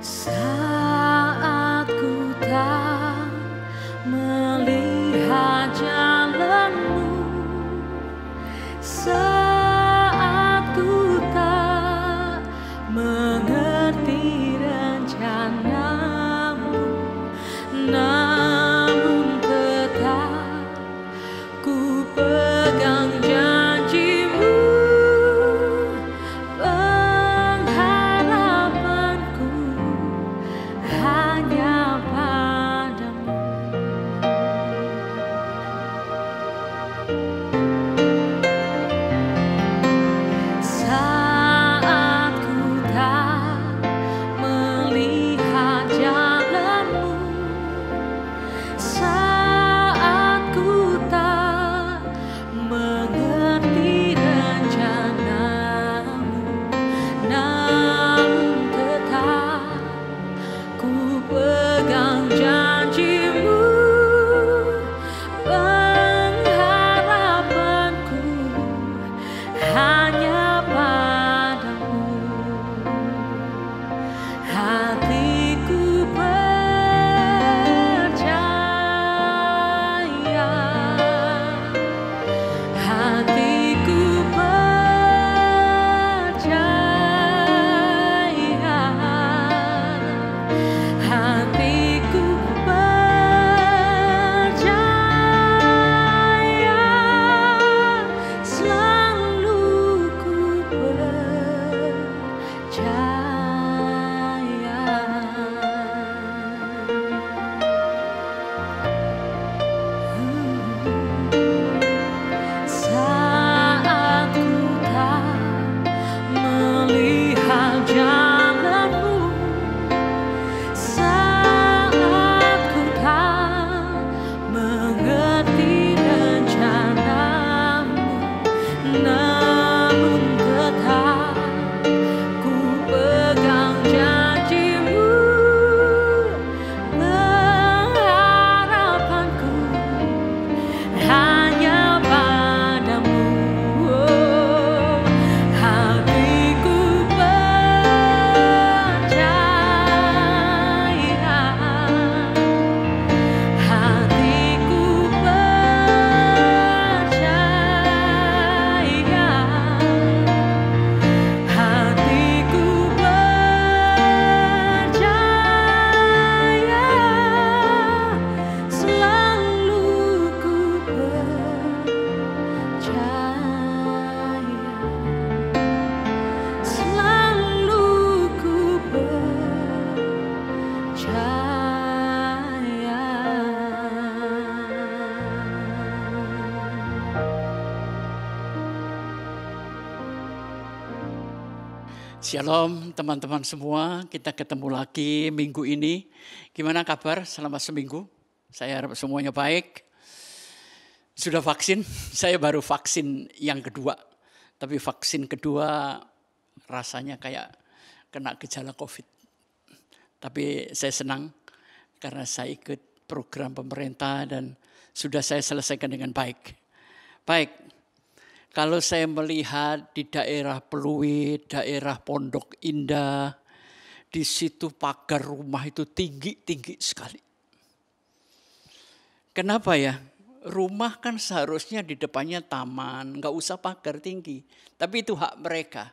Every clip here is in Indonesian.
Saat ku tak melihat jalanmu, saat ku tak mengerti rencanamu, namun tetap ku pegang janjimu. Pengharapanku hanya padamu. Saat ku tak melihat jalanmu, saat ku tak mengerti rencanamu, namun tetap ku pegang janjimu. Pengharapanku hanya padamu. Hatiku percaya, hatiku percaya, hatiku percaya, selalu ku saat ku tak melihat jalanmu, saat ku tak mengerti rencanamu, namun tetap ku pegang janjimu. Pengharapanku hanya padamu. Hatiku percaya, hatiku percaya, hatiku percaya, selalu ku percaya, selalu ku Shalom teman-teman semua, kita ketemu lagi minggu ini. Gimana kabar selama seminggu? Saya harap semuanya baik. Sudah vaksin? Saya baru vaksin yang kedua. Tapi vaksin kedua rasanya kayak kena gejala COVID. Tapi saya senang karena saya ikut program pemerintah dan sudah saya selesaikan dengan baik. Baik. Kalau saya melihat di daerah Pluit, daerah Pondok Indah, di situ pagar rumah itu tinggi-tinggi sekali. Kenapa ya? Rumah kan seharusnya di depannya taman, nggak usah pagar tinggi. Tapi itu hak mereka.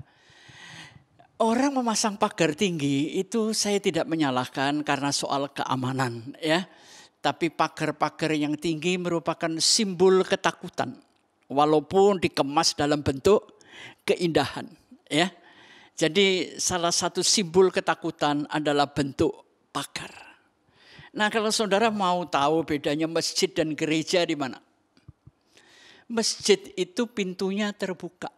Orang memasang pagar tinggi itu saya tidak menyalahkan karena soal keamanan, ya. Tapi pagar-pagar yang tinggi merupakan simbol ketakutan. Walaupun dikemas dalam bentuk keindahan, ya. Jadi salah satu simbol ketakutan adalah bentuk pagar. Nah, kalau saudara mau tahu bedanya masjid dan gereja di mana? Masjid itu pintunya terbuka.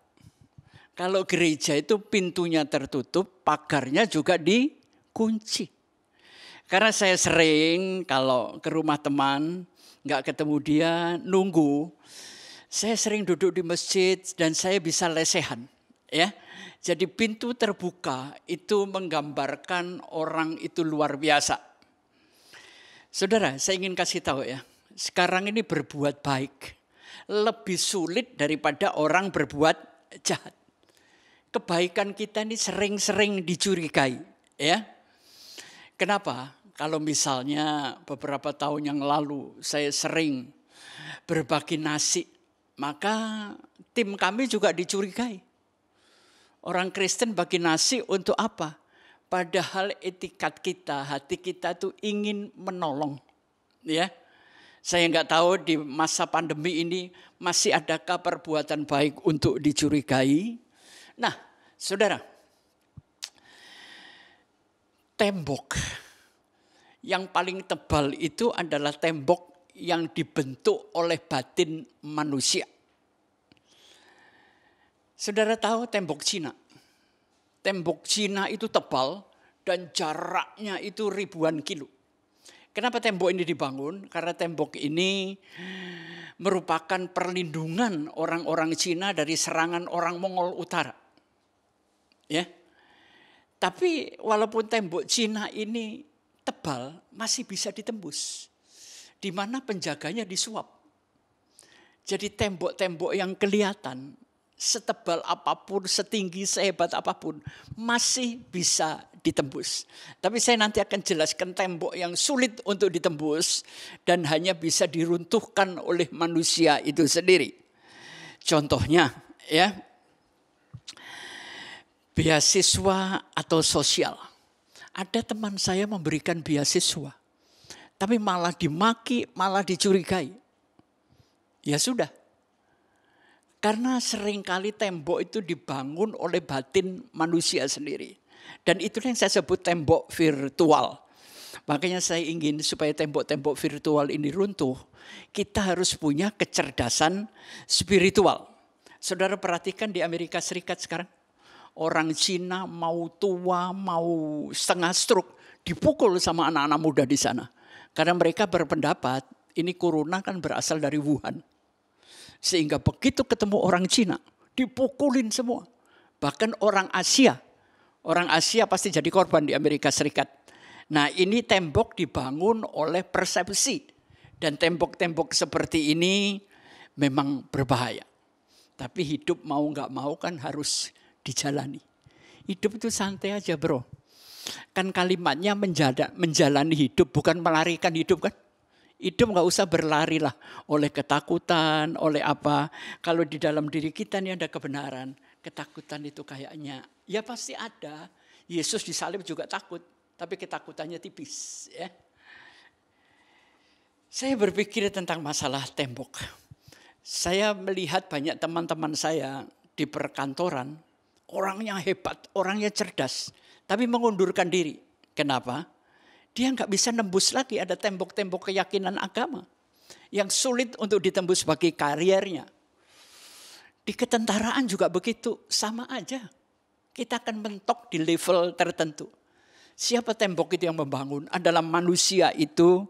Kalau gereja itu pintunya tertutup, pagarnya juga dikunci. Karena saya sering kalau ke rumah teman, nggak ketemu dia, nunggu. Saya sering duduk di masjid dan saya bisa lesehan, ya. Jadi pintu terbuka itu menggambarkan orang itu luar biasa. Saudara, saya ingin kasih tahu ya, sekarang ini berbuat baik lebih sulit daripada orang berbuat jahat. Kebaikan kita ini sering-sering dicurigai, ya. Kenapa? Kalau misalnya beberapa tahun yang lalu saya sering berbagi nasi, maka tim kami juga dicurigai. Orang Kristen bagi nasi untuk apa? Padahal etikat kita, hati kita tuh ingin menolong. Ya, saya nggak tahu di masa pandemi ini masih adakah perbuatan baik untuk dicurigai. Nah, saudara, tembok yang paling tebal itu adalah tembok yang dibentuk oleh batin manusia. Saudara tahu tembok Cina? Tembok Cina itu tebal dan jaraknya itu ribuan kilo. Kenapa tembok ini dibangun? Karena tembok ini merupakan perlindungan orang-orang Cina dari serangan orang Mongol Utara. Ya. Tapi walaupun tembok Cina ini tebal, masih bisa ditembus. Di mana penjaganya disuap. Jadi tembok-tembok yang kelihatan setebal apapun, setinggi, sehebat apapun, masih bisa ditembus. Tapi saya nanti akan jelaskan tembok yang sulit untuk ditembus dan hanya bisa diruntuhkan oleh manusia itu sendiri. Contohnya, ya, beasiswa atau sosial. Ada teman saya memberikan beasiswa, tapi malah dimaki, malah dicurigai. Ya sudah. Karena seringkali tembok itu dibangun oleh batin manusia sendiri. Dan itulah yang saya sebut tembok virtual. Makanya saya ingin supaya tembok-tembok virtual ini runtuh, kita harus punya kecerdasan spiritual. Saudara perhatikan di Amerika Serikat sekarang. Orang Cina mau tua, mau setengah stroke, dipukul sama anak-anak muda di sana. Karena mereka berpendapat ini corona kan berasal dari Wuhan. Sehingga begitu ketemu orang Cina, dipukulin semua. Bahkan orang Asia pasti jadi korban di Amerika Serikat. Nah, ini tembok dibangun oleh persepsi. Dan tembok-tembok seperti ini memang berbahaya. Tapi hidup mau nggak mau kan harus dijalani. Hidup itu santai aja bro. Kan kalimatnya menjalani hidup bukan melarikan hidup kan. Hidup nggak usah berlari lah oleh ketakutan, oleh apa. Kalau di dalam diri kita nih ada kebenaran. Ketakutan itu kayaknya ya pasti ada. Yesus disalib juga takut. Tapi ketakutannya tipis ya. Saya berpikir tentang masalah tembok. Saya melihat banyak teman-teman saya di perkantoran. Orangnya hebat, orangnya cerdas. Tapi mengundurkan diri. Kenapa? Dia nggak bisa nembus lagi, ada tembok-tembok keyakinan agama. Yang sulit untuk ditembus bagi kariernya. Di ketentaraan juga begitu, sama aja. Kita akan mentok di level tertentu. Siapa tembok itu yang membangun? Adalah manusia itu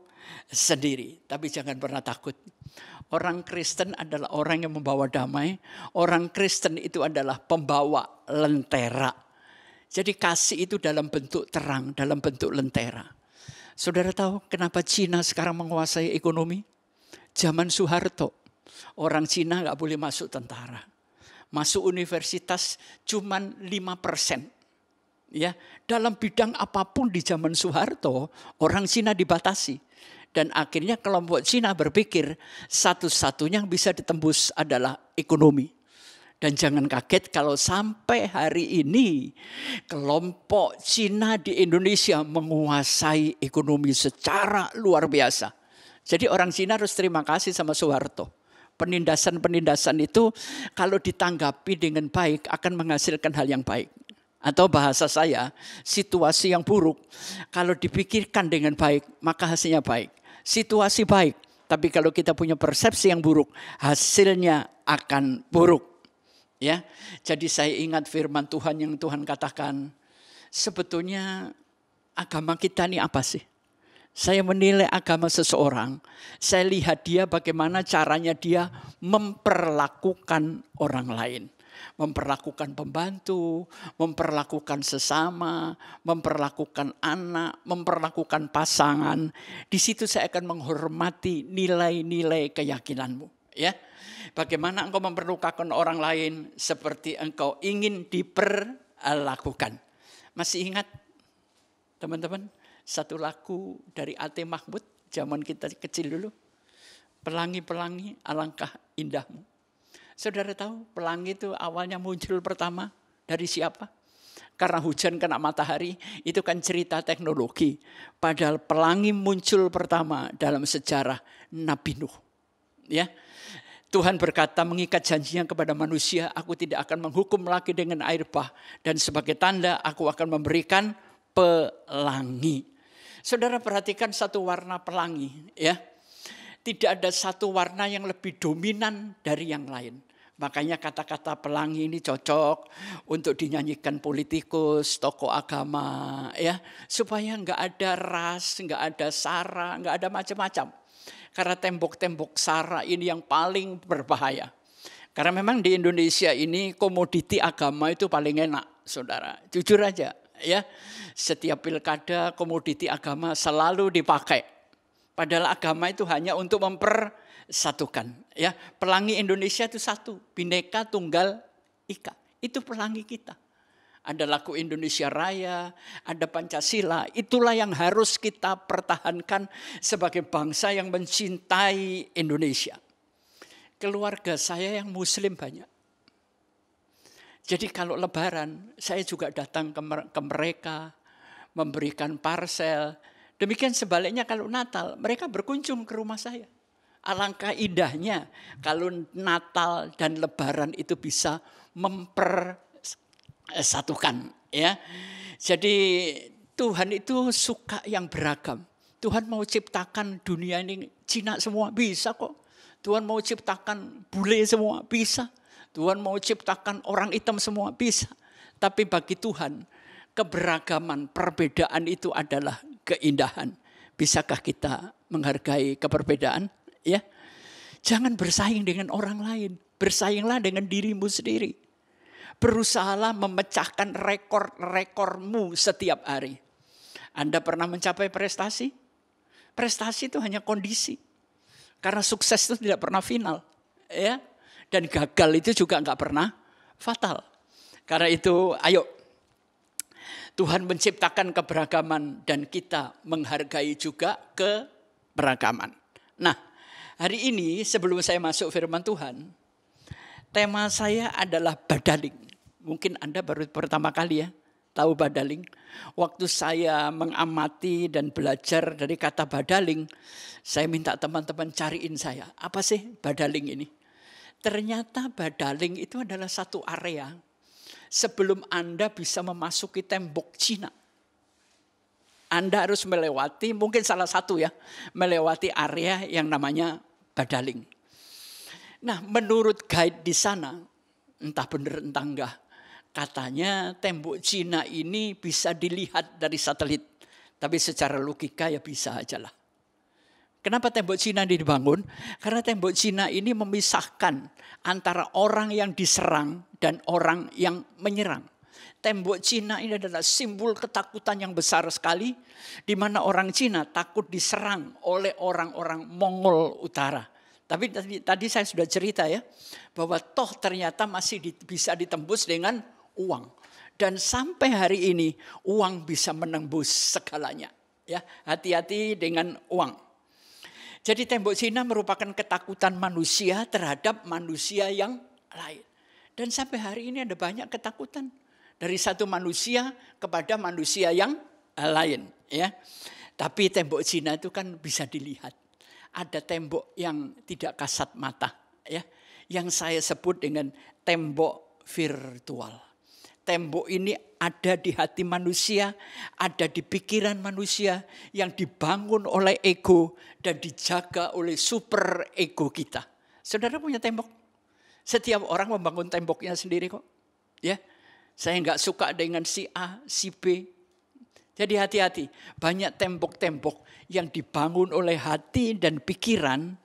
sendiri. Tapi jangan pernah takut. Orang Kristen adalah orang yang membawa damai. Orang Kristen itu adalah pembawa lentera. Jadi kasih itu dalam bentuk terang, dalam bentuk lentera. Saudara tahu kenapa Cina sekarang menguasai ekonomi? Zaman Soeharto, orang Cina nggak boleh masuk tentara. Masuk universitas cuman 5%. Ya, dalam bidang apapun di zaman Soeharto, orang Cina dibatasi. Dan akhirnya kelompok Cina berpikir satu-satunya yang bisa ditembus adalah ekonomi. Dan jangan kaget kalau sampai hari ini kelompok Cina di Indonesia menguasai ekonomi secara luar biasa. Jadi orang Cina harus terima kasih sama Soeharto. Penindasan-penindasan itu kalau ditanggapi dengan baik akan menghasilkan hal yang baik. Atau bahasa saya, situasi yang buruk kalau dipikirkan dengan baik maka hasilnya baik. Situasi baik, tapi kalau kita punya persepsi yang buruk, hasilnya akan buruk. Ya, jadi saya ingat firman Tuhan yang Tuhan katakan, sebetulnya agama kita ini apa sih? Saya menilai agama seseorang, saya lihat dia bagaimana caranya dia memperlakukan orang lain. Memperlakukan pembantu, memperlakukan sesama, memperlakukan anak, memperlakukan pasangan. Di situ saya akan menghormati nilai-nilai keyakinanmu. Ya, bagaimana engkau memperlakukan orang lain seperti engkau ingin diperlakukan. Masih ingat teman-teman? Satu lagu dari A.T. Mahmud, zaman kita kecil dulu. Pelangi-pelangi alangkah indahmu. Saudara tahu pelangi itu awalnya muncul pertama dari siapa? Karena hujan kena matahari, itu kan cerita teknologi. Padahal pelangi muncul pertama dalam sejarah Nabi Nuh. Ya, Tuhan berkata mengikat janjinya kepada manusia, aku tidak akan menghukum lagi dengan air bah. Dan sebagai tanda aku akan memberikan pelangi. Saudara perhatikan satu warna pelangi. Ya, tidak ada satu warna yang lebih dominan dari yang lain. Makanya kata-kata pelangi ini cocok untuk dinyanyikan politikus, tokoh agama, ya, supaya nggak ada ras, nggak ada sara, nggak ada macam-macam. Karena tembok-tembok sara ini yang paling berbahaya. Karena memang di Indonesia ini komoditi agama itu paling enak, saudara. Jujur aja, ya. Setiap pilkada komoditi agama selalu dipakai. Padahal agama itu hanya untuk mempersatukan. Ya, pelangi Indonesia itu satu, Bhinneka Tunggal Ika. Itu pelangi kita. Ada lagu Indonesia Raya, ada Pancasila. Itulah yang harus kita pertahankan sebagai bangsa yang mencintai Indonesia. Keluarga saya yang Muslim banyak. Jadi kalau Lebaran, saya juga datang ke mereka, memberikan parsel. Demikian sebaliknya kalau Natal, mereka berkunjung ke rumah saya. Alangkah indahnya kalau Natal dan Lebaran itu bisa mempersatukan. Ya. Jadi Tuhan itu suka yang beragam. Tuhan mau ciptakan dunia ini Cina semua, bisa kok. Tuhan mau ciptakan bule semua, bisa. Tuhan mau ciptakan orang hitam semua, bisa. Tapi bagi Tuhan, keberagaman, perbedaan itu adalah keindahan. Bisakah kita menghargai keperbedaan? Ya, jangan bersaing dengan orang lain. Bersainglah dengan dirimu sendiri. Berusahalah memecahkan rekor-rekormu setiap hari. Anda pernah mencapai prestasi? Prestasi itu hanya kondisi. Karena sukses itu tidak pernah final. Ya, dan gagal itu juga nggak pernah fatal. Karena itu, ayo. Tuhan menciptakan keberagaman dan kita menghargai juga keberagaman. Nah, hari ini sebelum saya masuk firman Tuhan, tema saya adalah badaling. Mungkin Anda baru pertama kali ya tahu badaling. Waktu saya mengamati dan belajar dari kata badaling, saya minta teman-teman cariin saya. Apa sih badaling ini? Ternyata badaling itu adalah satu area sebelum Anda bisa memasuki tembok Cina. Anda harus melewati, mungkin salah satu ya, melewati area yang namanya badaling. Nah, menurut guide di sana, entah benar entah enggak, katanya tembok Cina ini bisa dilihat dari satelit. Tapi secara logika ya bisa aja lah. Kenapa tembok Cina ini dibangun? Karena tembok Cina ini memisahkan antara orang yang diserang dan orang yang menyerang. Tembok Cina ini adalah simbol ketakutan yang besar sekali, di mana orang Cina takut diserang oleh orang-orang Mongol Utara. Tapi tadi saya sudah cerita ya, bahwa toh ternyata masih bisa ditembus dengan uang. Dan sampai hari ini uang bisa menembus segalanya. Ya, hati-hati dengan uang. Jadi tembok Cina merupakan ketakutan manusia terhadap manusia yang lain. Dan sampai hari ini ada banyak ketakutan dari satu manusia kepada manusia yang lain. Ya. Tapi tembok Cina itu kan bisa dilihat. Ada tembok yang tidak kasat mata. Ya. Yang saya sebut dengan tembok virtual. Tembok ini ada di hati manusia, ada di pikiran manusia yang dibangun oleh ego dan dijaga oleh super ego kita. Saudara punya tembok? Setiap orang membangun temboknya sendiri kok. Ya, saya nggak suka dengan si A, si B. Jadi hati-hati, banyak tembok-tembok yang dibangun oleh hati dan pikiran,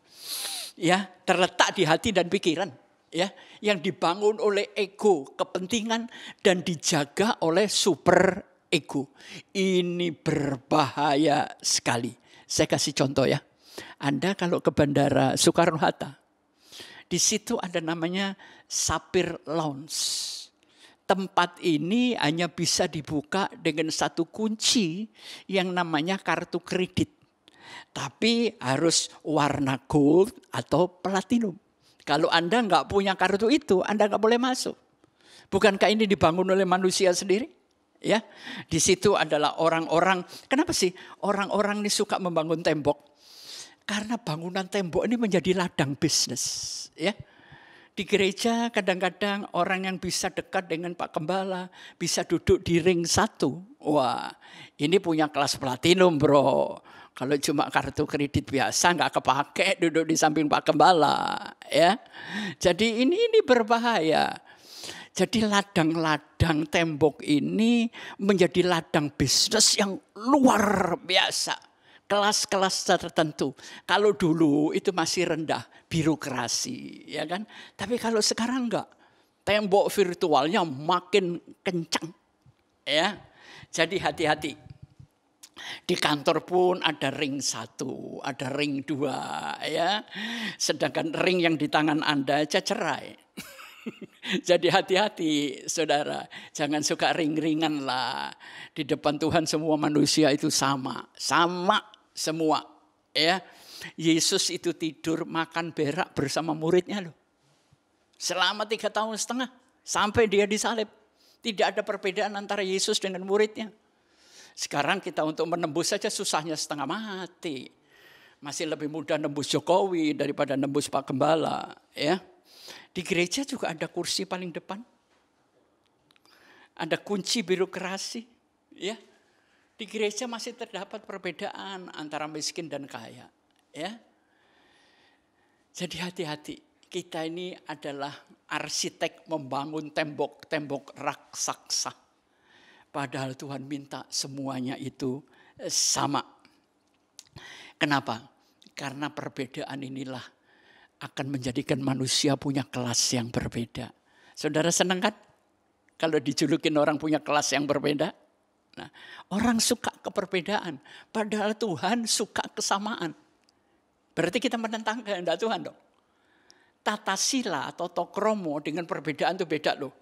ya terletak di hati dan pikiran. Ya, yang dibangun oleh ego, kepentingan dan dijaga oleh super ego. Ini berbahaya sekali. Saya kasih contoh ya. Anda kalau ke Bandara Soekarno-Hatta, di situ ada namanya Sapir Lounge. tempat ini hanya bisa dibuka dengan satu kunci yang namanya kartu kredit. Tapi harus warna gold atau platinum. Kalau Anda nggak punya kartu itu, Anda nggak boleh masuk. Bukankah ini dibangun oleh manusia sendiri? Ya, di situ adalah orang-orang. Kenapa sih orang-orang ini suka membangun tembok? Karena bangunan tembok ini menjadi ladang bisnis. Ya, di gereja kadang-kadang orang yang bisa dekat dengan Pak Gembala bisa duduk di ring 1. Wah, ini punya kelas platinum, bro. Kalau cuma kartu kredit biasa nggak kepake duduk di samping Pak Gembala, ya. Jadi ini berbahaya. Jadi ladang-ladang tembok ini menjadi ladang bisnis yang luar biasa. Kelas-kelas tertentu. Kalau dulu itu masih rendah, birokrasi, ya kan? Tapi kalau sekarang enggak. Tembok virtualnya makin kencang, ya. Jadi hati-hati. Di kantor pun ada ring 1, ada ring 2, ya. Sedangkan ring yang di tangan Anda aja cerai. Jadi hati-hati saudara, jangan suka ring-ringan lah. Di depan Tuhan semua manusia itu sama semua. Ya, Yesus itu tidur makan berak bersama muridnya loh. Selama 3,5 tahun sampai dia disalib. Tidak ada perbedaan antara Yesus dengan muridnya. Sekarang kita untuk menembus saja susahnya setengah mati. Masih lebih mudah nembus Jokowi daripada nembus Pak Gembala, ya. Di gereja juga ada kursi paling depan. Ada kunci birokrasi, ya. Di gereja masih terdapat perbedaan antara miskin dan kaya, ya. Jadi hati-hati. Kita ini adalah arsitek membangun tembok-tembok raksasa. Padahal Tuhan minta semuanya itu sama. Kenapa? Karena perbedaan inilah akan menjadikan manusia punya kelas yang berbeda. Saudara senang kan? Kalau dijulukin orang punya kelas yang berbeda. Nah, orang suka keperbedaan. Padahal Tuhan suka kesamaan. Berarti kita menentang kehendak Tuhan dong. Tata sila atau tokromo dengan perbedaan itu beda loh.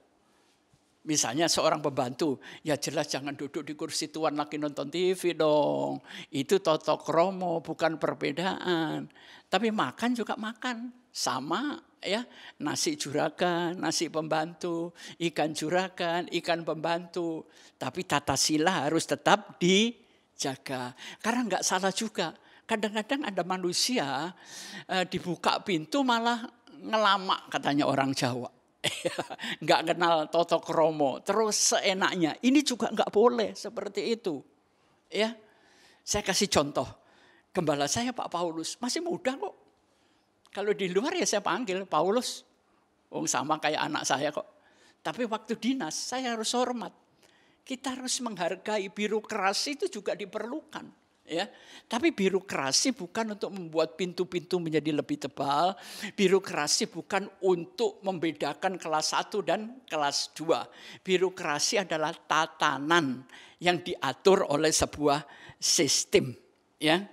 Misalnya seorang pembantu, ya jelas jangan duduk di kursi tuan lagi nonton TV dong. Itu tata kromo, bukan perbedaan. Tapi makan juga makan, sama ya. Nasi juragan, nasi pembantu, ikan juragan, ikan pembantu. Tapi tata sila harus tetap dijaga. Karena nggak salah juga. Kadang-kadang ada manusia dibuka pintu malah ngelamak katanya orang Jawa. Nggak kenal toto kromo, terus seenaknya. Ini juga nggak boleh seperti itu. Ya, saya kasih contoh. Gembala saya Pak Paulus masih muda kok. Kalau di luar ya saya panggil Paulus. Sama kayak anak saya kok. Tapi waktu dinas saya harus hormat. Kita harus menghargai, birokrasi itu juga diperlukan. Ya, tapi birokrasi bukan untuk membuat pintu-pintu menjadi lebih tebal. Birokrasi bukan untuk membedakan kelas 1 dan kelas 2. Birokrasi adalah tatanan yang diatur oleh sebuah sistem. Ya,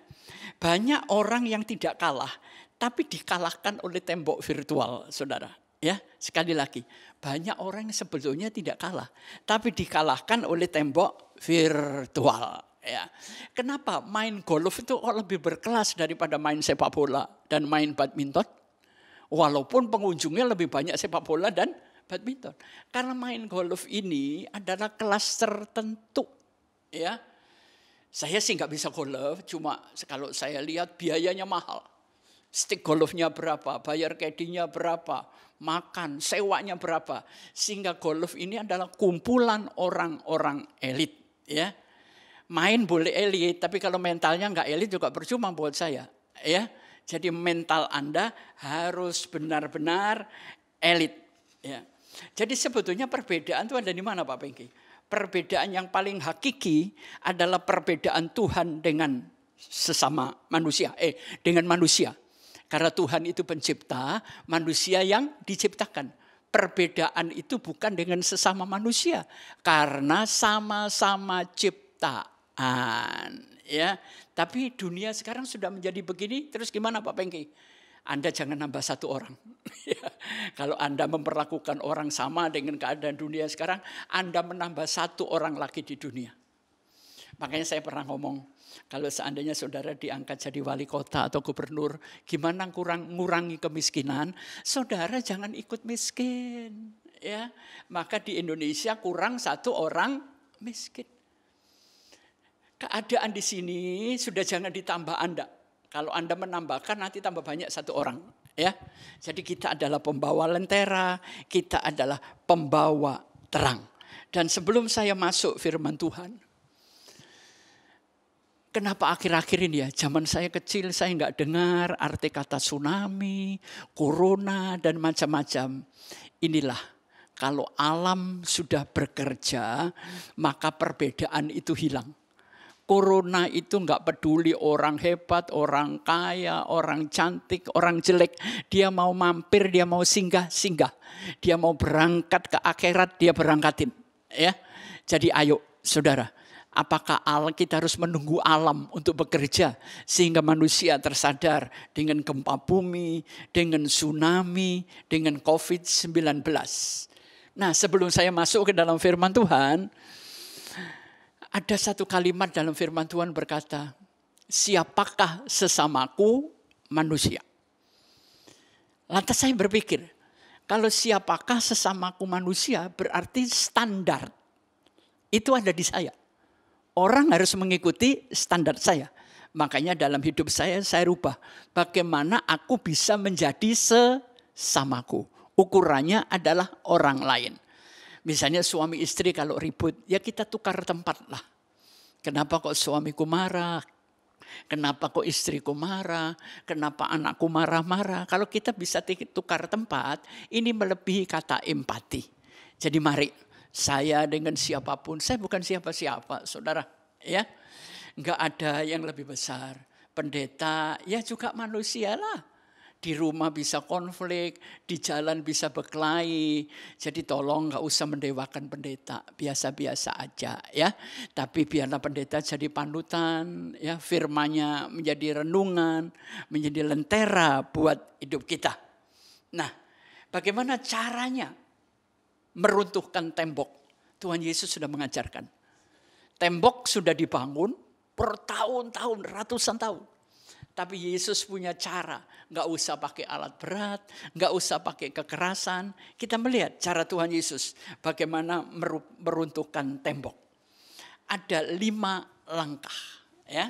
banyak orang yang tidak kalah, tapi dikalahkan oleh tembok virtual, saudara. Ya, sekali lagi, banyak orang yang sebetulnya tidak kalah, tapi dikalahkan oleh tembok virtual. Ya, kenapa main golf itu lebih berkelas daripada main sepak bola dan main badminton? Walaupun pengunjungnya lebih banyak sepak bola dan badminton. Karena main golf ini adalah kelas tertentu. Ya, saya sih nggak bisa golf, cuma kalau saya lihat biayanya mahal. Stick golfnya berapa, bayar caddy-nya berapa, makan, sewanya berapa. Sehingga golf ini adalah kumpulan orang-orang elit. Ya. Main boleh elit, tapi kalau mentalnya nggak elit juga percuma buat saya. Ya, jadi mental Anda harus benar-benar elit. Ya. Jadi sebetulnya perbedaan itu ada di mana Pak Pengki? Perbedaan yang paling hakiki adalah perbedaan Tuhan dengan sesama manusia. Dengan manusia. Karena Tuhan itu pencipta, manusia yang diciptakan. Perbedaan itu bukan dengan sesama manusia, karena sama-sama ciptaan. Ya, tapi dunia sekarang sudah menjadi begini, terus gimana Pak Pengki? Anda jangan nambah satu orang. Kalau Anda memperlakukan orang sama dengan keadaan dunia sekarang, Anda menambah satu orang lagi di dunia. Makanya saya pernah ngomong, kalau seandainya saudara diangkat jadi wali kota atau gubernur, gimana ngurangi kemiskinan? Saudara jangan ikut miskin. Ya, maka di Indonesia kurang satu orang miskin. Keadaan di sini sudah jangan ditambah Anda. Kalau Anda menambahkan nanti tambah banyak satu orang. Ya, jadi kita adalah pembawa lentera, kita adalah pembawa terang. Dan sebelum saya masuk firman Tuhan, kenapa akhir-akhir ini ya, zaman saya kecil saya nggak dengar arti kata tsunami, corona dan macam-macam. Inilah. Kalau alam sudah bekerja, maka perbedaan itu hilang. Corona itu nggak peduli orang hebat, orang kaya, orang cantik, orang jelek. Dia mau mampir, dia mau singgah. Dia mau berangkat ke akhirat, dia berangkatin. Ya, jadi ayo saudara. Apakah kita harus menunggu alam untuk bekerja sehingga manusia tersadar dengan gempa bumi, dengan tsunami, dengan COVID-19. Nah, sebelum saya masuk ke dalam firman Tuhan, ada satu kalimat dalam firman Tuhan berkata, siapakah sesamaku manusia? Lantas saya berpikir, kalau siapakah sesamaku manusia berarti standar itu ada di saya. Orang harus mengikuti standar saya. Makanya dalam hidup saya rubah. Bagaimana aku bisa menjadi sesamaku. Ukurannya adalah orang lain. Misalnya suami istri kalau ribut, ya kita tukar tempat lah. Kenapa kok suamiku marah? Kenapa kok istriku marah? Kenapa anakku marah-marah? Kalau kita bisa tukar tempat, ini melebihi kata empati. Jadi mari, saya dengan siapapun, saya bukan siapa-siapa, saudara. Ya, nggak ada yang lebih besar. Pendeta, ya juga manusia lah. Di rumah bisa konflik, di jalan bisa berkelahi. Jadi tolong gak usah mendewakan pendeta, biasa-biasa aja ya. Tapi biarlah pendeta jadi panutan, ya, firman-Nya menjadi renungan, menjadi lentera buat hidup kita. Nah, bagaimana caranya meruntuhkan tembok? Tuhan Yesus sudah mengajarkan. Tembok sudah dibangun bertahun-tahun, ratusan tahun. Tapi Yesus punya cara, nggak usah pakai alat berat, nggak usah pakai kekerasan. Kita melihat cara Tuhan Yesus bagaimana meruntuhkan tembok. Ada 5 langkah. Ya.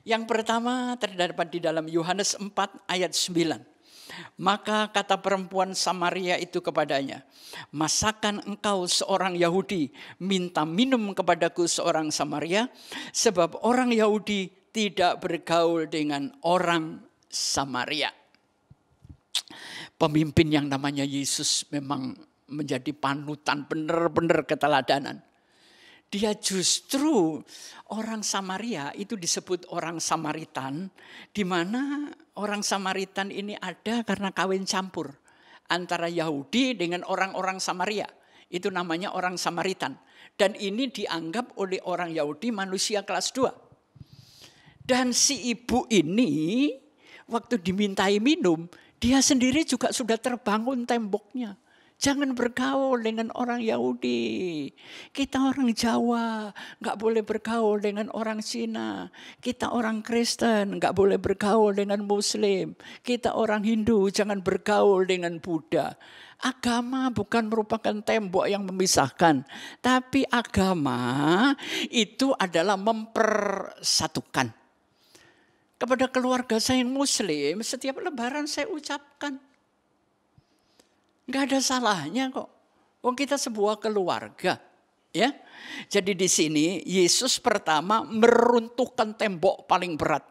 Yang pertama terdapat di dalam Yohanes 4 ayat 9. Maka kata perempuan Samaria itu kepadanya, masakan engkau seorang Yahudi minta minum kepadaku seorang Samaria? Sebab orang Yahudi tidak bergaul dengan orang Samaria. Pemimpin yang namanya Yesus memang menjadi panutan, benar-benar keteladanan. Dia justru orang Samaria itu disebut orang Samaritan, di mana orang Samaritan ini ada karena kawin campur antara Yahudi dengan orang-orang Samaria. Itu namanya orang Samaritan. Dan ini dianggap oleh orang Yahudi manusia kelas 2. Dan si ibu ini waktu dimintai minum, dia sendiri juga sudah terbangun temboknya. Jangan bergaul dengan orang Yahudi. Kita orang Jawa, gak boleh bergaul dengan orang Cina. Kita orang Kristen, gak boleh bergaul dengan Muslim. Kita orang Hindu, jangan bergaul dengan Buddha. Agama bukan merupakan tembok yang memisahkan. Tapi agama itu adalah mempersatukan. Kepada keluarga saya yang Muslim, setiap lebaran saya ucapkan. Gak ada salahnya kok. Wong kita sebuah keluarga. Ya. Jadi di sini Yesus pertama meruntuhkan tembok paling berat.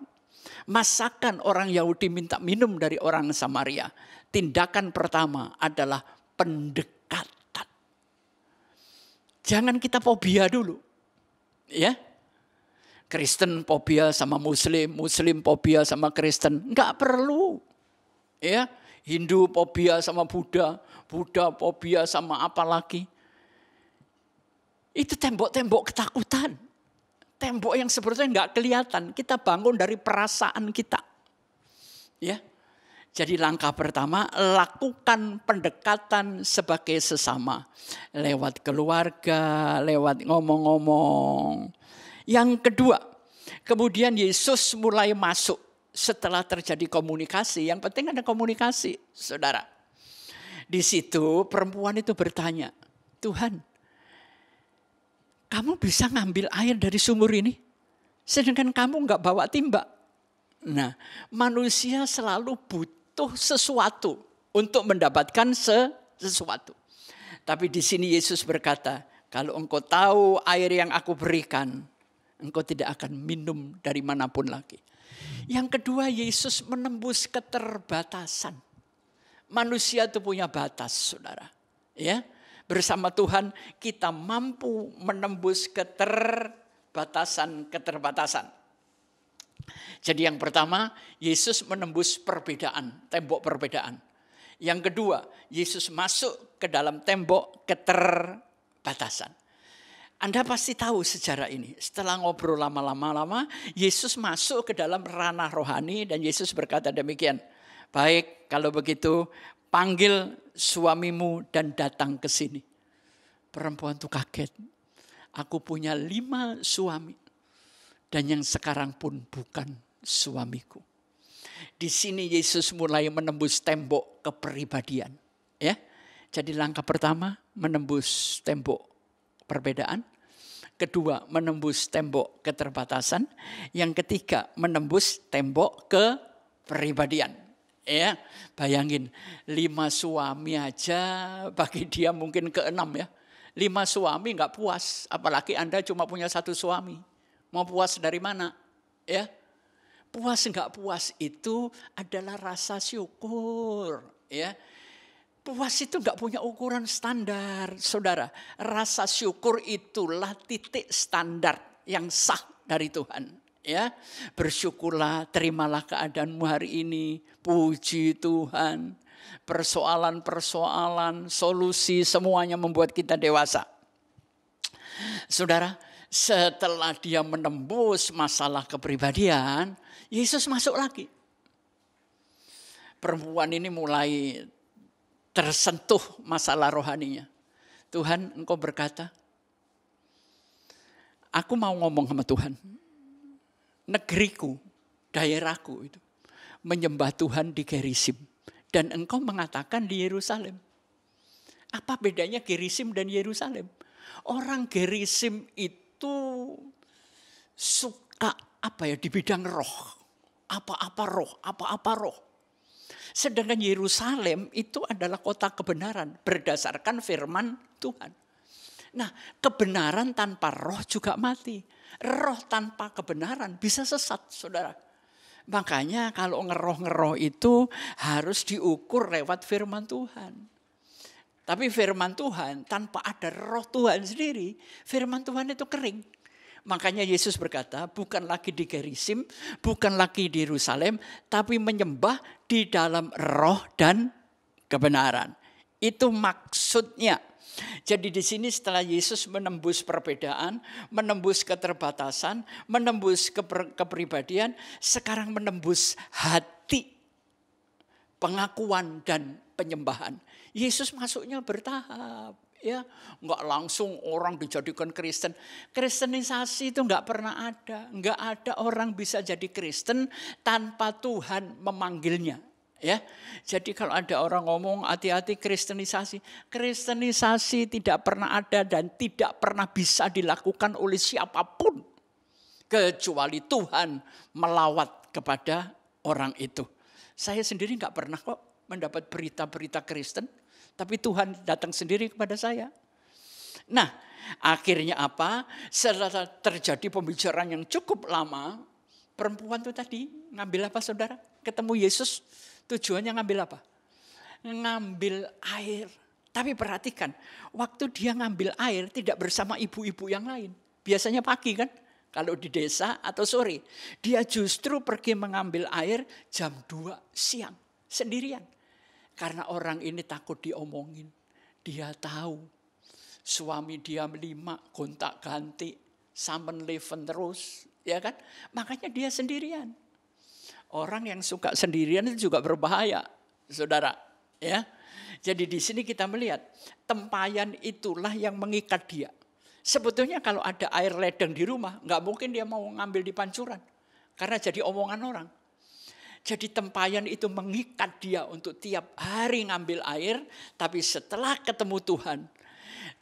Masakan orang Yahudi minta minum dari orang Samaria. Tindakan pertama adalah pendekatan. Jangan kita fobia dulu. Ya. Kristen fobia sama Muslim, Muslim fobia sama Kristen. Enggak perlu. Ya, Hindu fobia sama Buddha, Buddha fobia sama apa lagi. Itu tembok-tembok ketakutan. Tembok yang sebetulnya enggak kelihatan. Kita bangun dari perasaan kita. Ya. Jadi langkah pertama, lakukan pendekatan sebagai sesama. Lewat keluarga, lewat ngomong-ngomong. Yang kedua, kemudian Yesus mulai masuk setelah terjadi komunikasi. Yang penting ada komunikasi, saudara. Di situ perempuan itu bertanya, Tuhan, kamu bisa ngambil air dari sumur ini? Sedangkan kamu nggak bawa timba. Nah, manusia selalu butuh sesuatu untuk mendapatkan sesuatu. Tapi di sini Yesus berkata, kalau engkau tahu air yang aku berikan, engkau tidak akan minum dari manapun lagi. Yang kedua, Yesus menembus keterbatasan. Manusia itu punya batas, saudara. Ya, bersama Tuhan kita mampu menembus keterbatasan. Jadi yang pertama, Yesus menembus perbedaan, tembok perbedaan. Yang kedua, Yesus masuk ke dalam tembok keterbatasan. Anda pasti tahu sejarah ini. Setelah ngobrol lama-lama, Yesus masuk ke dalam ranah rohani dan Yesus berkata demikian. Baik, kalau begitu panggil suamimu dan datang ke sini. Perempuan itu kaget. Aku punya 5 suami. Dan yang sekarang pun bukan suamiku. Di sini Yesus mulai menembus tembok kepribadian. Ya, jadi langkah pertama menembus tembok perbedaan. Kedua menembus tembok keterbatasan. Yang ketiga menembus tembok kepribadian. Ya, bayangin 5 suami aja bagi dia mungkin ke-6 ya. 5 suami nggak puas, apalagi Anda cuma punya 1 suami. Mau puas dari mana? Ya, puas enggak puas itu adalah rasa syukur. Ya, puas itu enggak punya ukuran standar, saudara. Rasa syukur itulah titik standar yang sah dari Tuhan. Ya, bersyukurlah, terimalah keadaanmu hari ini. Puji Tuhan. Persoalan-persoalan, solusi semuanya membuat kita dewasa. Saudara, setelah dia menembus masalah kepribadian, Yesus masuk lagi. Perempuan ini mulai tersentuh masalah rohaninya. Tuhan, engkau berkata, aku mau ngomong sama Tuhan. Negeriku, daerahku itu menyembah Tuhan di Gerisim. Dan engkau mengatakan di Yerusalem. Apa bedanya Gerisim dan Yerusalem? Orang Gerisim itu suka di bidang roh. Apa-apa roh. Sedangkan Yerusalem itu adalah kota kebenaran berdasarkan firman Tuhan. Nah, kebenaran tanpa roh juga mati. Roh tanpa kebenaran bisa sesat, saudara. Makanya kalau ngeroh itu harus diukur lewat firman Tuhan. Tapi firman Tuhan tanpa ada roh Tuhan sendiri, firman Tuhan itu kering. Makanya Yesus berkata, bukan lagi di Gerisim, bukan lagi di Yerusalem, tapi menyembah di dalam roh dan kebenaran. Itu maksudnya. Jadi di sini setelah Yesus menembus perbedaan, menembus keterbatasan, menembus kepribadian, sekarang menembus hati, pengakuan dan penyembahan. Yesus masuknya bertahap. Ya, enggak langsung orang dijadikan Kristen. Kristenisasi itu enggak pernah ada. Enggak ada orang bisa jadi Kristen tanpa Tuhan memanggilnya. Ya, jadi kalau ada orang ngomong hati-hati kristenisasi. Kristenisasi tidak pernah ada dan tidak pernah bisa dilakukan oleh siapapun. Kecuali Tuhan melawat kepada orang itu. Saya sendiri enggak pernah kok mendapat berita-berita Kristen. Tapi Tuhan datang sendiri kepada saya. Nah, akhirnya apa? Setelah terjadi pembicaraan yang cukup lama, perempuan itu tadi ngambil apa, saudara? Ketemu Yesus, tujuannya ngambil apa? Ngambil air. Tapi perhatikan, waktu dia ngambil air tidak bersama ibu-ibu yang lain. Biasanya pagi kan, kalau di desa atau sore. Dia justru pergi mengambil air jam 2 siang, sendirian. Karena orang ini takut diomongin. Dia tahu suami dia 5 gontak ganti, samen leven terus, ya kan? Makanya dia sendirian. Orang yang suka sendirian itu juga berbahaya, saudara. Ya, jadi di sini kita melihat tempayan itulah yang mengikat dia. Sebetulnya kalau ada air ledeng di rumah, nggak mungkin dia mau ngambil di pancuran, karena jadi omongan orang. Jadi tempayan itu mengikat dia untuk tiap hari ngambil air, tapi setelah ketemu Tuhan,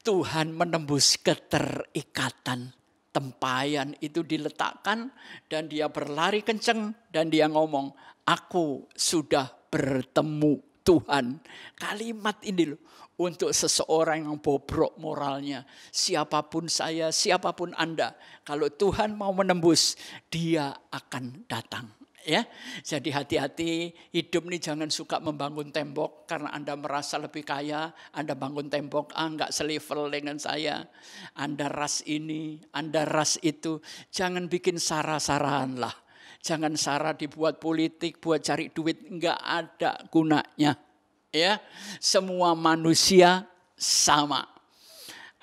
Tuhan menembus keterikatan. Tempayan itu diletakkan dan dia berlari kenceng dan dia ngomong, aku sudah bertemu Tuhan. Kalimat ini loh, untuk seseorang yang bobrok moralnya. Siapapun saya, siapapun Anda, kalau Tuhan mau menembus, dia akan datang. Ya, jadi hati-hati, hidup nih jangan suka membangun tembok karena Anda merasa lebih kaya. Anda bangun tembok, enggak selevel dengan saya. Anda ras ini, Anda ras itu. Jangan bikin sara-saraan lah. Jangan sara dibuat politik, buat cari duit, enggak ada gunanya. Ya, semua manusia sama.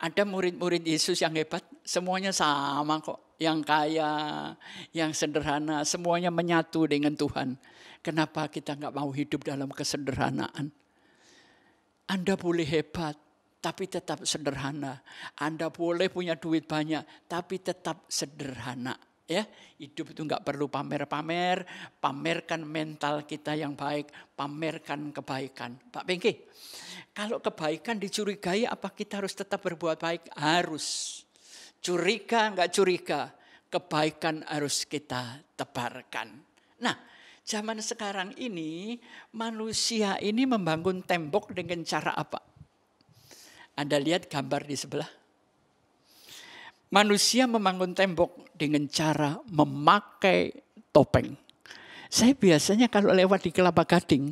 Ada murid-murid Yesus yang hebat, semuanya sama kok. Yang kaya, yang sederhana, semuanya menyatu dengan Tuhan. Kenapa kita nggak mau hidup dalam kesederhanaan? Anda boleh hebat, tapi tetap sederhana. Anda boleh punya duit banyak, tapi tetap sederhana. Ya, hidup itu nggak perlu pamer-pamer, pamerkan mental kita yang baik, pamerkan kebaikan. Pak Bengki, kalau kebaikan dicurigai, apa kita harus tetap berbuat baik? Harus. Curiga, enggak curiga, kebaikan harus kita tebarkan. Nah, zaman sekarang ini manusia ini membangun tembok dengan cara apa? Anda lihat gambar di sebelah. Manusia membangun tembok dengan cara memakai topeng. Saya biasanya kalau lewat di Kelapa Gading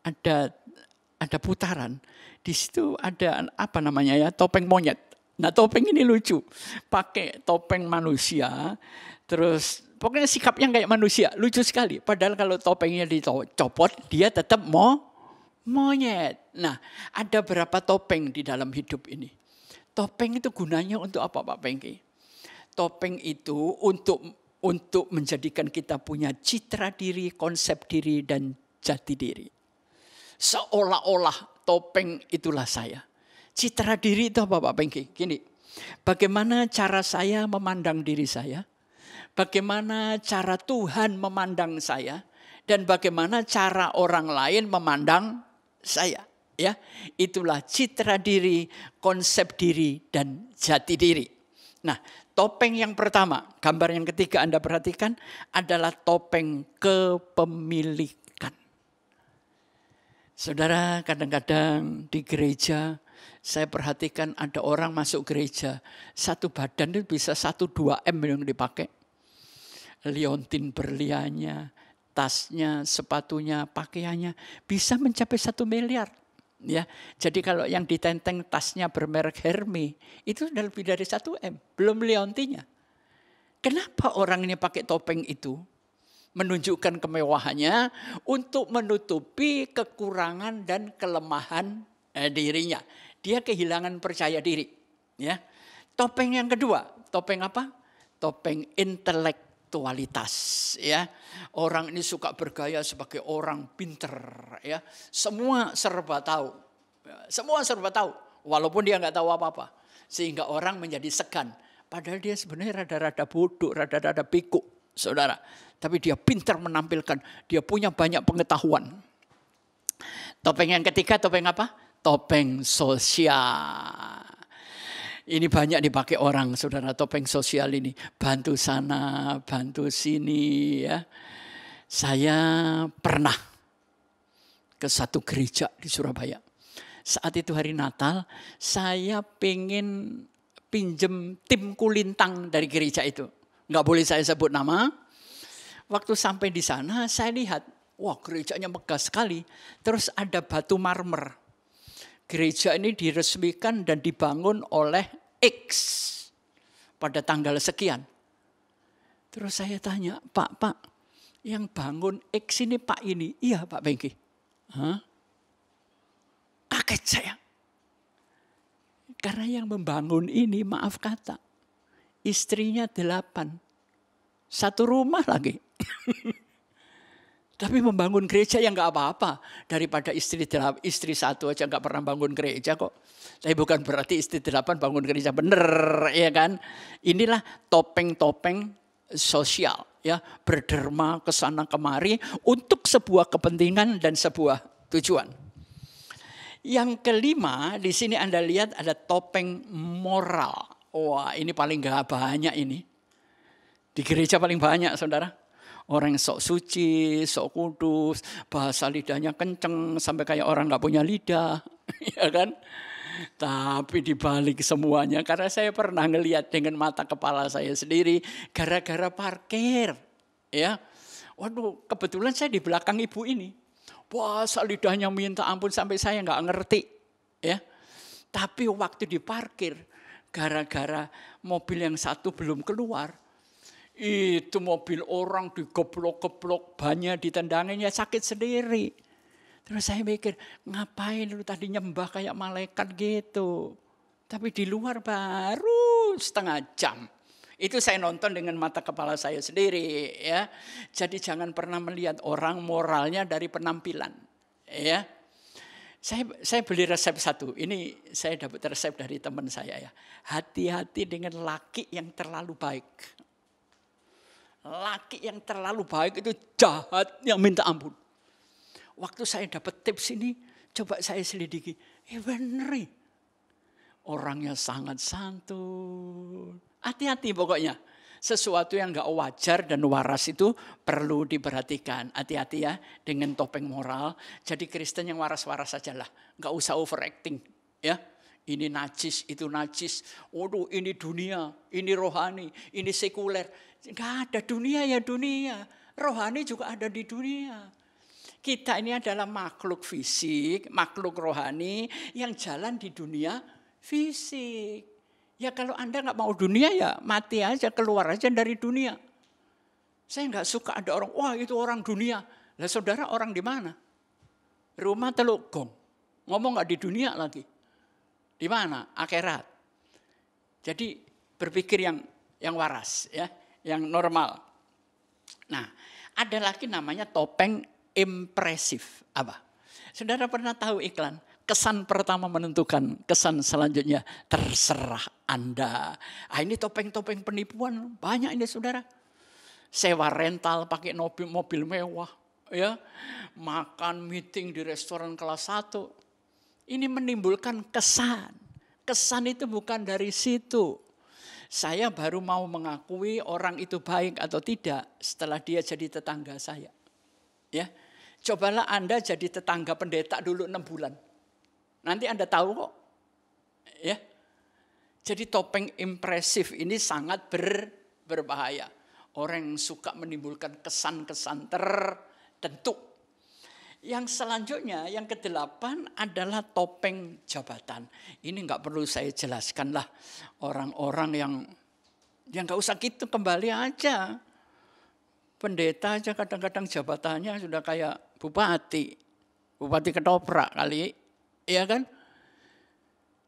ada putaran. Di situ ada apa namanya ya, topeng monyet. Nah, topeng ini lucu, pakai topeng manusia, terus pokoknya sikapnya kayak manusia, lucu sekali. Padahal kalau topengnya dicopot, dia tetap monyet. Nah, ada berapa topeng di dalam hidup ini? Topeng itu gunanya untuk apa, Pak Pengki? Topeng itu untuk menjadikan kita punya citra diri, konsep diri, dan jati diri. Seolah-olah topeng itulah saya. Citra diri itu apa Pak Pengki? Gini, bagaimana cara saya memandang diri saya, bagaimana cara Tuhan memandang saya, dan bagaimana cara orang lain memandang saya. Ya, itulah citra diri, konsep diri, dan jati diri. Nah, topeng yang pertama, gambar yang ketiga Anda perhatikan adalah topeng kepemilikan. Saudara, kadang-kadang di gereja saya perhatikan ada orang masuk gereja, satu badan itu bisa 1-2 M yang dipakai. Liontin berliannya, tasnya, sepatunya, pakaiannya bisa mencapai 1 miliar. Ya, jadi kalau yang ditenteng tasnya bermerek Hermes itu sudah lebih dari 1 M, belum liontinnya. Kenapa orang ini pakai topeng itu? Menunjukkan kemewahannya untuk menutupi kekurangan dan kelemahan dirinya. Dia kehilangan percaya diri. Ya. Topeng yang kedua, topeng apa? Topeng intelektualitas. Ya. Orang ini suka bergaya sebagai orang pinter. Ya. Semua serba tahu. Semua serba tahu. Walaupun dia nggak tahu apa-apa. Sehingga orang menjadi segan. Padahal dia sebenarnya rada-rada bodoh, rada-rada pikuk, saudara. Tapi dia pintar menampilkan. Dia punya banyak pengetahuan. Topeng yang ketiga, topeng apa? Topeng sosial. Ini banyak dipakai orang, saudara, topeng sosial ini. Bantu sana, bantu sini. Ya. Saya pernah ke satu gereja di Surabaya. Saat itu hari Natal, saya pengen pinjem tim kulintang dari gereja itu. Nggak boleh saya sebut nama. Waktu sampai di sana, saya lihat, wah gerejanya megah sekali. Terus ada batu marmer. Gereja ini diresmikan dan dibangun oleh X pada tanggal sekian. Terus saya tanya, Pak, yang bangun X ini Pak ini? Iya Pak Bengki. Hah? Kaget saya. Karena yang membangun ini, maaf kata, istrinya 8. Satu rumah lagi. Tapi membangun gereja yang nggak apa-apa. Daripada istri satu aja nggak pernah bangun gereja kok. Tapi bukan berarti istri 8 bangun gereja, bener ya kan. Inilah topeng-topeng sosial ya, berderma kesana kemari untuk sebuah kepentingan dan sebuah tujuan. Yang kelima di sini Anda lihat ada topeng moral. Wah, ini paling gak banyak ini. Di gereja paling banyak, saudara. Orang yang sok suci, sok kudus, bahasa lidahnya kenceng sampai kayak orang gak punya lidah, ya kan? Tapi dibalik semuanya, karena saya pernah ngelihat dengan mata kepala saya sendiri, gara-gara parkir, ya. Waduh, kebetulan saya di belakang ibu ini, bahasa lidahnya minta ampun sampai saya nggak ngerti, ya. Tapi waktu diparkir, gara-gara mobil yang satu belum keluar, itu mobil orang digeblok-geblok, bannya ditendanginnya sakit sendiri. Terus saya mikir, ngapain lu tadi nyembah kayak malaikat gitu. Tapi di luar baru setengah jam. Itu saya nonton dengan mata kepala saya sendiri, ya. Jadi jangan pernah melihat orang moralnya dari penampilan, ya. Saya beli resep satu. Ini saya dapat resep dari teman saya, ya. Hati-hati dengan laki yang terlalu baik. Laki yang terlalu baik itu jahat yang minta ampun. Waktu saya dapat tips ini, coba saya selidiki. Bener. Orangnya sangat santun. Hati-hati pokoknya. Sesuatu yang gak wajar dan waras itu perlu diperhatikan. Hati-hati ya dengan topeng moral. Jadi Kristen yang waras-waras sajalah. Gak usah overacting. Ya. Ini najis, itu najis. Waduh, ini dunia, ini rohani, ini sekuler. Gak ada, dunia ya dunia. Rohani juga ada di dunia. Kita ini adalah makhluk fisik, makhluk rohani yang jalan di dunia fisik. Ya kalau Anda nggak mau dunia ya mati aja, keluar aja dari dunia. Saya nggak suka ada orang, wah itu orang dunia. Lah saudara orang di mana? Rumah Teluk Gong. Ngomong nggak di dunia lagi. Di mana? Akhirat. Jadi berpikir yang waras, ya, yang normal. Nah, ada lagi namanya topeng impresif. Apa? Saudara pernah tahu iklan? Kesan pertama menentukan kesan selanjutnya, terserah Anda. Ini topeng-topeng penipuan banyak ini saudara. Sewa rental pakai mobil mewah, ya, makan meeting di restoran kelas 1. Ini menimbulkan kesan. Kesan itu bukan dari situ. Saya baru mau mengakui orang itu baik atau tidak setelah dia jadi tetangga saya. Ya, cobalah Anda jadi tetangga pendeta dulu 6 bulan. Nanti Anda tahu kok. Ya. Jadi topeng impresif ini sangat berbahaya. Orang yang suka menimbulkan kesan-kesan tertentu. Yang selanjutnya, yang ke-8 adalah topeng jabatan. Ini nggak perlu saya jelaskan lah. Orang-orang yang nggak usah gitu, kembali aja. Pendeta aja kadang-kadang jabatannya sudah kayak bupati. Bupati ketoprak kali. Iya kan?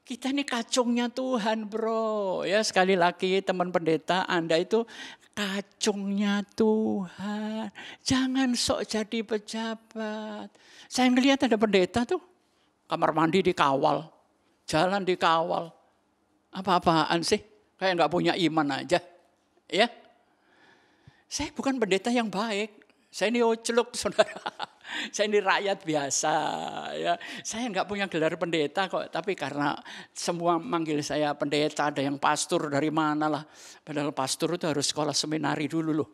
Kita ini kacungnya Tuhan bro. Ya sekali lagi teman pendeta Anda itu kacungnya Tuhan. Jangan sok jadi pejabat. Saya ngelihat ada pendeta tuh. Kamar mandi dikawal. Jalan dikawal. Apa-apaan sih? Kayak gak punya iman aja. Ya. Saya bukan pendeta yang baik. Saya ini oceluk saudara. Saya ini rakyat biasa. Ya. Saya nggak punya gelar pendeta kok. Tapi karena semua manggil saya pendeta. Ada yang pastor dari mana lah. Padahal pastor itu harus sekolah seminari dulu loh.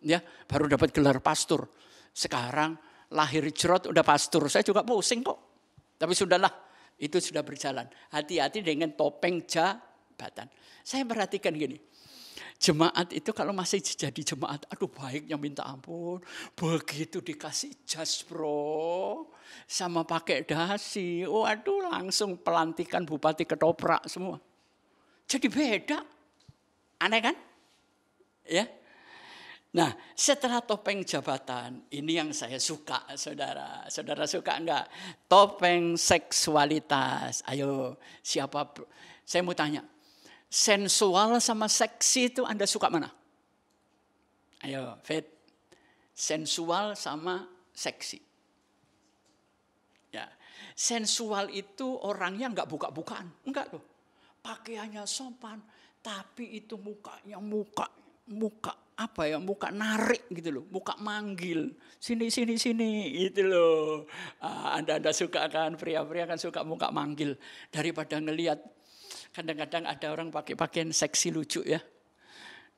Ya, baru dapat gelar pastor. Sekarang lahir jerot udah pastor. Saya juga pusing kok. Tapi sudahlah. Itu sudah berjalan. Hati-hati dengan topeng jabatan. Saya perhatikan gini. Jemaat itu kalau masih jadi jemaat, aduh baiknya minta ampun. Begitu dikasih jas bro, sama pakai dasi, waduh langsung pelantikan bupati ketoprak semua. Jadi beda, aneh kan? Ya. Nah setelah topeng jabatan, ini yang saya suka saudara. Saudara suka enggak? Topeng seksualitas, ayo siapa? Saya mau tanya. Sensual sama seksi itu Anda suka mana? Ayo, Fit. Sensual sama seksi. Ya, sensual itu orangnya nggak buka-bukaan, enggak loh. Pakaiannya sopan, tapi itu mukanya muka apa ya, muka narik gitu loh, muka manggil, sini gitu loh. Anda suka kan, pria-pria kan suka muka manggil daripada ngelihat. Kadang-kadang ada orang pakai pakaian seksi lucu ya.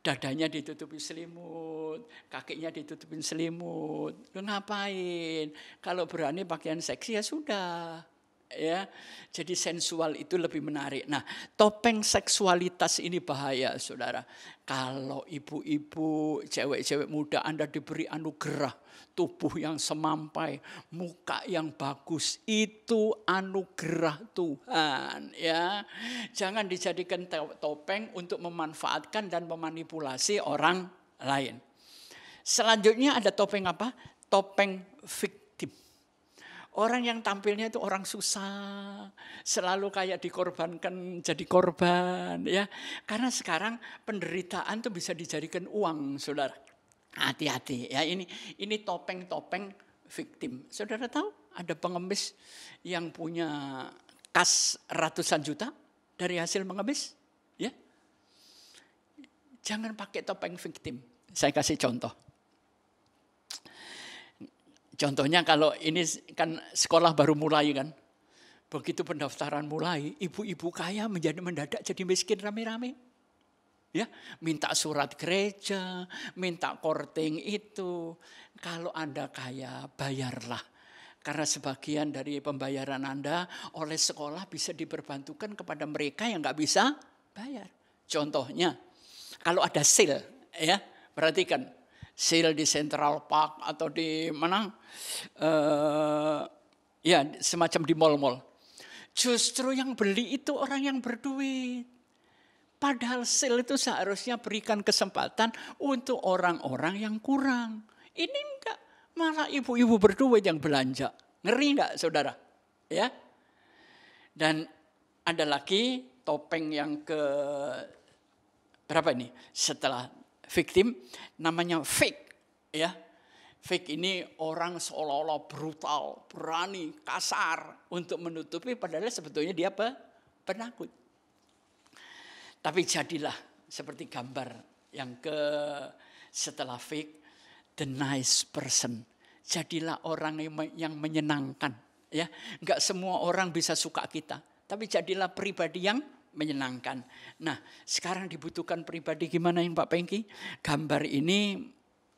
Dadanya ditutupi selimut, kakinya ditutupin selimut. Lu ngapain? Kalau berani pakaian seksi ya sudah. Ya, jadi sensual itu lebih menarik. Nah, topeng seksualitas ini bahaya, saudara. Kalau ibu-ibu, cewek-cewek muda Anda diberi anugerah tubuh yang semampai, muka yang bagus, itu anugerah Tuhan. Ya, jangan dijadikan topeng untuk memanfaatkan dan memanipulasi orang lain. Selanjutnya ada topeng apa? Topeng fiktif. Orang yang tampilnya itu orang susah, selalu kayak dikorbankan jadi korban ya. Karena sekarang penderitaan itu bisa dijadikan uang, saudara. Hati-hati ya, ini topeng-topeng victim. Saudara tahu ada pengemis yang punya kas ratusan juta dari hasil mengemis? Ya. Jangan pakai topeng victim. Saya kasih contoh. Contohnya kalau ini kan sekolah baru mulai kan. Begitu pendaftaran mulai, ibu-ibu kaya mendadak jadi miskin rame-rame. Ya, minta surat gereja, minta korting itu. Kalau Anda kaya, bayarlah. Karena sebagian dari pembayaran Anda oleh sekolah bisa diperbantukan kepada mereka yang nggak bisa bayar. Contohnya, kalau ada sale, ya, perhatikan. Sale di Central Park atau di mana, ya semacam di mall-mall. Justru yang beli itu orang yang berduit. Padahal sale itu seharusnya berikan kesempatan untuk orang-orang yang kurang. Ini enggak, malah ibu-ibu berduit yang belanja. Ngeri enggak, saudara? Ya. Dan ada lagi topeng yang ke berapa ini? Setelah victim, namanya fake, ya. Fake ini orang seolah-olah brutal, berani, kasar untuk menutupi, padahal sebetulnya dia penakut. Tapi jadilah seperti gambar yang setelah fake, the nice person. Jadilah orang yang menyenangkan, ya. Enggak semua orang bisa suka kita, tapi jadilah pribadi yang menyenangkan. Nah, sekarang dibutuhkan pribadi gimana yang Pak Pengki? Gambar ini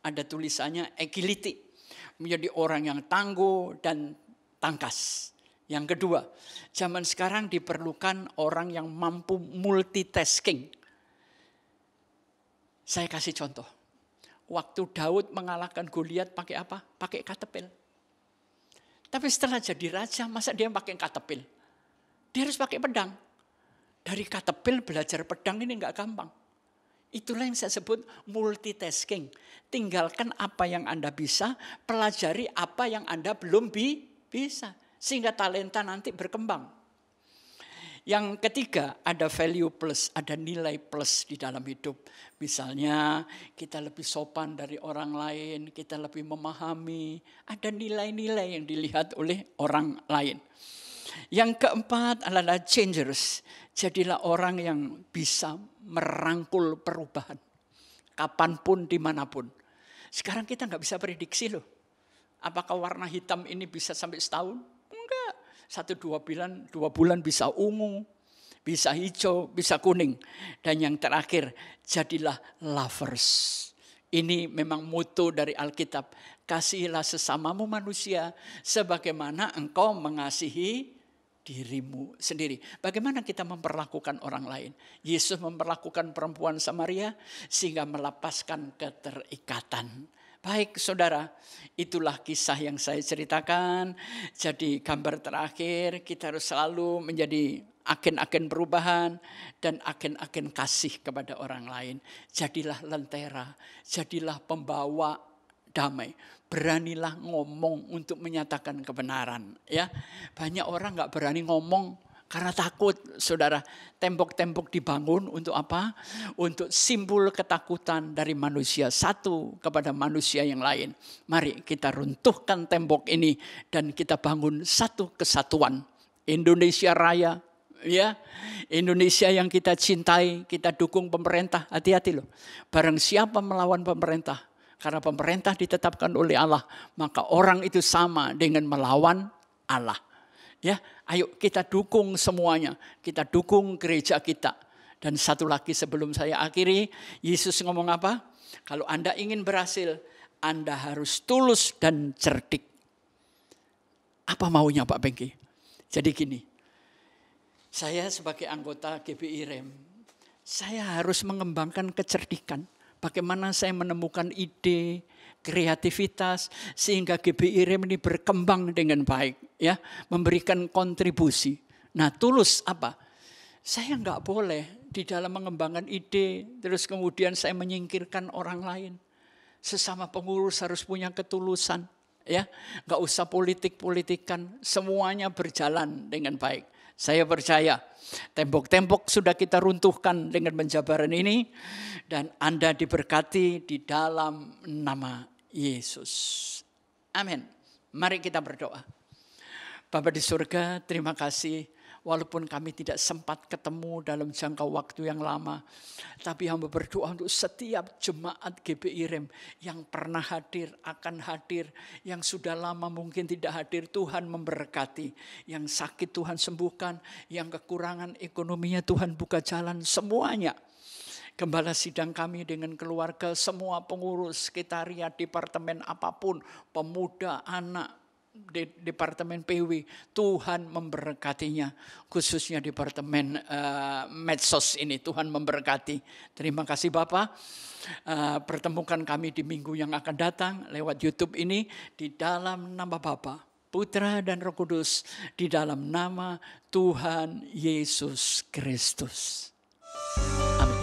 ada tulisannya agility, menjadi orang yang tangguh dan tangkas. Yang kedua, zaman sekarang diperlukan orang yang mampu multitasking. Saya kasih contoh. Waktu Daud mengalahkan Goliat pakai apa? Pakai katepil. Tapi setelah jadi raja, masa dia pakai katepil? Dia harus pakai pedang. Dari katepil belajar pedang ini enggak gampang. Itulah yang saya sebut multitasking. Tinggalkan apa yang Anda bisa, pelajari apa yang Anda belum bisa. Sehingga talenta nanti berkembang. Yang ketiga, ada value plus, ada nilai plus di dalam hidup. Misalnya kita lebih sopan dari orang lain, kita lebih memahami. Ada nilai-nilai yang dilihat oleh orang lain. Yang keempat adalah changers. Jadilah orang yang bisa merangkul perubahan. Kapanpun, dimanapun. Sekarang kita nggak bisa prediksi loh. Apakah warna hitam ini bisa sampai setahun? Enggak. 1-2 bulan bisa ungu, bisa hijau, bisa kuning. Dan yang terakhir, jadilah lovers. Ini memang moto dari Alkitab. Kasihilah sesamamu manusia sebagaimana engkau mengasihi dirimu sendiri. Bagaimana kita memperlakukan orang lain? Yesus memperlakukan perempuan Samaria sehingga melepaskan keterikatan. Baik saudara, itulah kisah yang saya ceritakan. Jadi gambar terakhir, kita harus selalu menjadi agen-agen perubahan dan agen-agen kasih kepada orang lain. Jadilah lentera, jadilah pembawa damai. Beranilah ngomong untuk menyatakan kebenaran. Ya, banyak orang nggak berani ngomong Karena takut, saudara, tembok-tembok dibangun untuk apa? Untuk simbol ketakutan dari manusia satu kepada manusia yang lain. Mari kita runtuhkan tembok ini dan kita bangun satu kesatuan. Indonesia Raya, ya, Indonesia yang kita cintai, kita dukung pemerintah. Hati-hati loh, barang siapa melawan pemerintah, karena pemerintah ditetapkan oleh Allah, maka orang itu sama dengan melawan Allah. Ya, ayo kita dukung semuanya. Kita dukung gereja kita. Dan satu lagi sebelum saya akhiri, Yesus ngomong apa? Kalau Anda ingin berhasil, Anda harus tulus dan cerdik. Apa maunya Pak Bengki? Jadi gini, saya sebagai anggota GBI REM, saya harus mengembangkan kecerdikan. Bagaimana saya menemukan ide, kreativitas, sehingga GBI REM ini berkembang dengan baik, ya, memberikan kontribusi. Nah, tulus apa? Saya nggak boleh di dalam mengembangkan ide, terus kemudian saya menyingkirkan orang lain. Sesama pengurus harus punya ketulusan, ya, nggak usah politik-politikan, semuanya berjalan dengan baik. Saya percaya tembok-tembok sudah kita runtuhkan dengan penjabaran ini, dan Anda diberkati di dalam nama Yesus. Amin. Mari kita berdoa. Bapa di surga, terima kasih. Walaupun kami tidak sempat ketemu dalam jangka waktu yang lama, tapi hamba berdoa untuk setiap jemaat GBI REM yang pernah hadir, akan hadir, yang sudah lama mungkin tidak hadir, Tuhan memberkati. Yang sakit Tuhan sembuhkan, yang kekurangan ekonominya Tuhan buka jalan, semuanya. Gembala sidang kami dengan keluarga, semua pengurus, sekretariat, departemen apapun, pemuda, anak, Departemen PW, Tuhan memberkatinya, khususnya Departemen Medsos ini, Tuhan memberkati. Terima kasih Bapak, pertemukan kami di minggu yang akan datang lewat YouTube ini, di dalam nama Bapa, Putra dan Roh Kudus, di dalam nama Tuhan Yesus Kristus. Amin.